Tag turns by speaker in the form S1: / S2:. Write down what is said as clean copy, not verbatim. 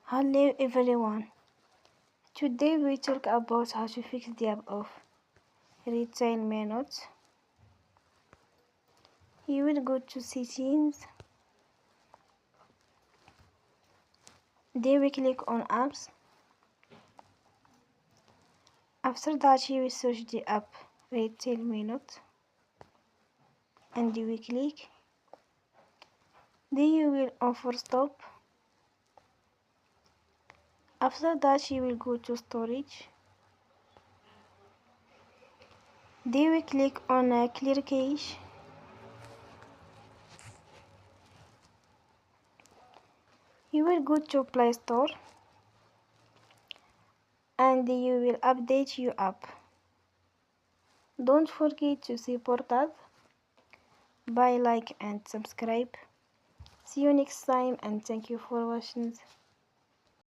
S1: Hello everyone. Today we talk about how to fix the app of RetailMeNot. You will go to settings. Then we click on apps. After that you will search the app RetailMeNot and you will click. Then you will on force stop. After that you will go to storage. Then we click on clear cache. You will go to Play Store and you will update your app. Don't forget to support us by like and subscribe. See you next time and thank you for watching.